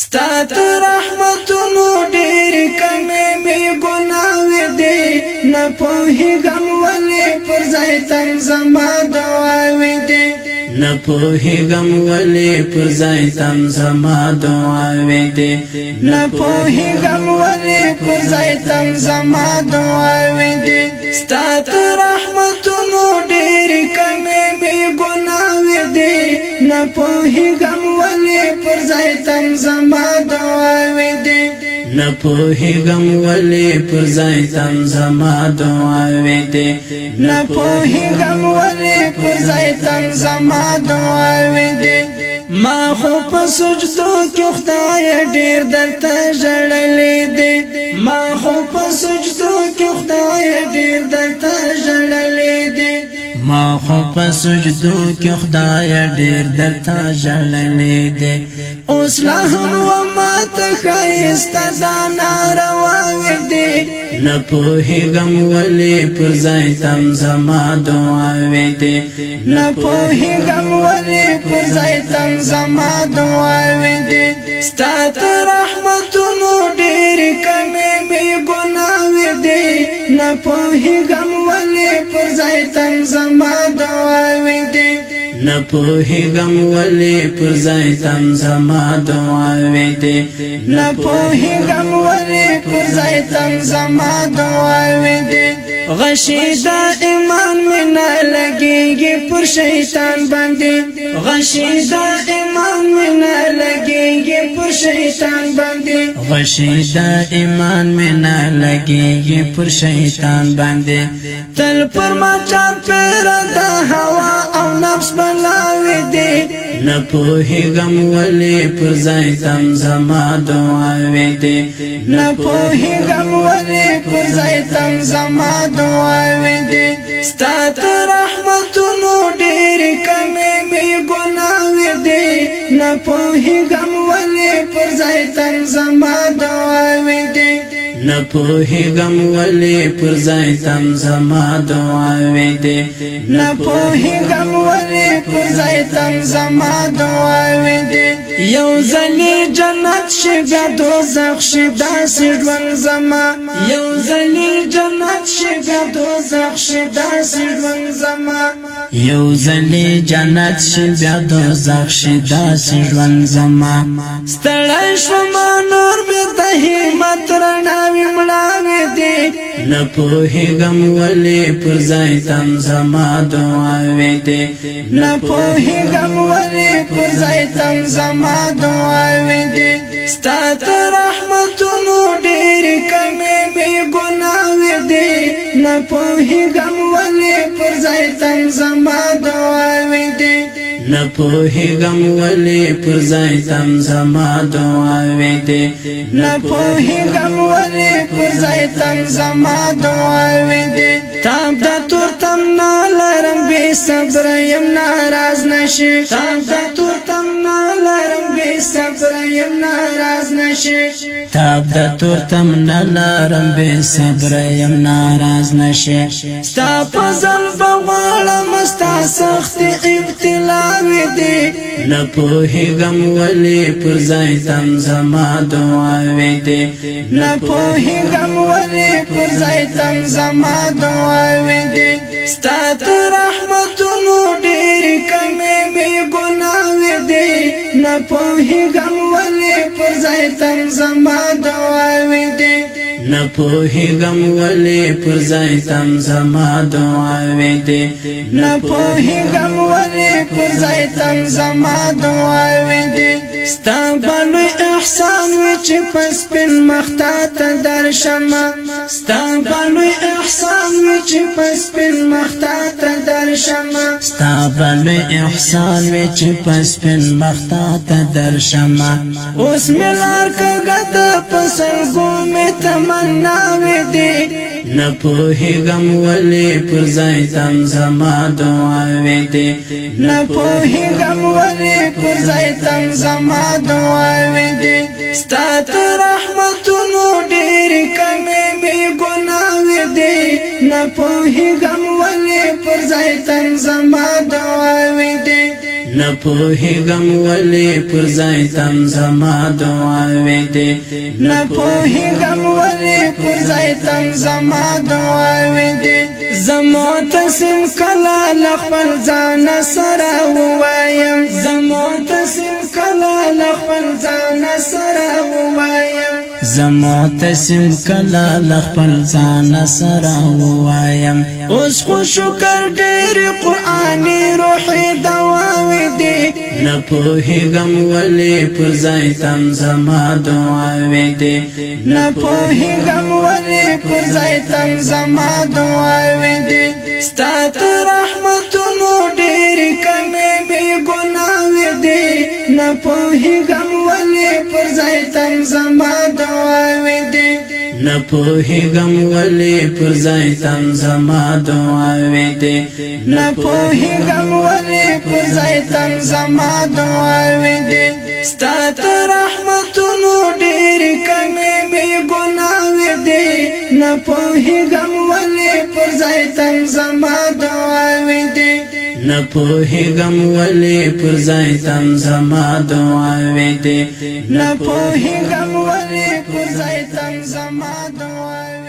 ستا تر رحمتونو ډېر کمې مې ګناوې دي نه پوهېږم ولې پر ځای تم زما دعاوې دي نه پوهېږم ولې پر ځای تم زما دعاوې دي نه پوهېږم ولې پر ځای تم زما دعاوې دي ستا تر رحمتونو ډېر کمې مې ګناوې دي نه پوهېږم ولې پر ځای تم زما دعاوې دي نه پوهېږم ولې پر ځای تم زما دعاوې دي نه پوهېږم ولې پر ځای تم زما دعاوې دي ما خو په سجدو کې خدای ډېر درته ژړلې دي ما خو په سجدو کې خدای ډېر درته ژړلې دي ما خو په سجدو کې خدای ډېر درته ژړلې دي اوس لا هم وماته ښایسته دا نارواوې دي نه پوهېږم ولې پر ځای تم زما دعاوې دي نه پوهېږم ولې پر ځای تم زما دعاوې دي ستا تر رحمتونو ډېرې کمې مې ګناوې دي نه پوهېږم ولې پر ځای تم زما دعاوې دي نه پوهېږم ولې پر ځای تم زما دعاوې دي نه پوهېږم ولې پر ځای تم زما دعاوې دي غشي دا ایمان مې نه لګېږي پر شیطان باندې غشي دا ایمان مې نه لګېږي پر شیطان باندې غشي دا ایمان مې نه لګېږي پر شیطان باندې تل پر ما چاپېره د هوا او نفس بلاوې دي نه پوهېږم ولې پر ځای تم زما دعاوې دي نه پوهېږم ولې پر ځای تم زما دعاوې دي ستا تر رحمتونو ډېرې کمې مې ګناوې دي نه پوهېږم ولې پر ځای تم زما دعاوې دي نه پوهېږم ولې پر ځای تم زما دعاوې دي نه پوهېږم ولې پر ځای تم زما دعاوې دي یو ځلې جنت شي بیا دوزخ شي داسې ژوند زما یو ځلې جنت شي بیا دوزخ شي داسې ژوند زما یو ځلې جنت شي بیا دوزخ شي داسې ژوند زما ستړی شومه نور بېرته همت رڼاوې مړاوې دي نه پوهېږم ولې پر ځای تم زما دعاوې دي نه پوهېږم ولې پر ځای تم زما دعاوې دي ستا تر رحمتونو ډېرې کمې مې ګناوې دي نه پوهېږم ولې پر ځای تم زما دعاوې دي نه پوهېږم ولې پر ځای تم زما دعاوې دي نه پوهېږم ولې پر ځای تم زما دعاوې دي تاب د تورتم نه لرم بې صبره یم ناراض نشي تاب د تورتم نه لرم بې صبره یم ناراض نشي تاب د تورتم نه لرم بې صبره یم ناراض نشي ستا په زلفو غواړم ستا سختې ابتلاوې دي نه پوهېږم ولې پر ځای تم زما دعاوې دي نه پوهېږم ولې پر ځای تم زما دعاوې دي ستا تر رحمتونو ډېرې کمې مې ګناوې دي نه پوهېږم ولې پر ځای تم زما دعاوې دي نه پوهېږم ولې پر ځای تم زما دعاوې دي نه پوهېږم ولې پر ځای تم زما دعاوې دي ستا به لوی احسان وي چې په سپین مخ تا ته درشمه ستا به لوی احسان وي چې په سپین مخ تا ته درشمه ستا به لوی احسان وي چې په سپین مخ تا ته درشمه اوس مې لار کږه ده په سلګو مې تمناوې دي نه پوهېږم ولې پر ځای تم زما دعاوې دي نه پوهېږم ولې پر ځای تم زما دعاوې دي ستا تر رحمتونو ډېرې کمې مې ګناوې دي نه پوهېږم ولې پر ځای تم زما دعاوې دي نپوهیږم ولې پر ځای تم زما دعاوې دي نپوهیږم ولې پر ځای تم زما دعاوې دي زمعتصم کله له خپل ځان سره ووایم زمعتصم کله له خپل ځان سره ووایم زمعتصم کله له خپل ځان سره ووایم اوس خو شکر ډېر قرآني روحي دواوې دي نپوهیږم ولې پر ځای تم زما دعاوې دي نپوهیږم ولې پر ځای تم زما دعاوې دي ستا تر رحمتونو ډېرې کمې بې ګناوې دي نپوهیږم ولې پر ځای تم زما دعاوې دي نپوهیږم ولې پر ځای تم زما دعاوې دي نپوهیږم ولې پر ځای تم زما دعاوې دي ستا تر رحمتونو ډېرې کمې بې ګناوې دي نپوهیږم ولې پر ځای تم زما دعاوې دي نپوهیږم ولې پر ځای تم زما دعاوې دي نپوهیږم ولې پر ځای تم زما دعاوې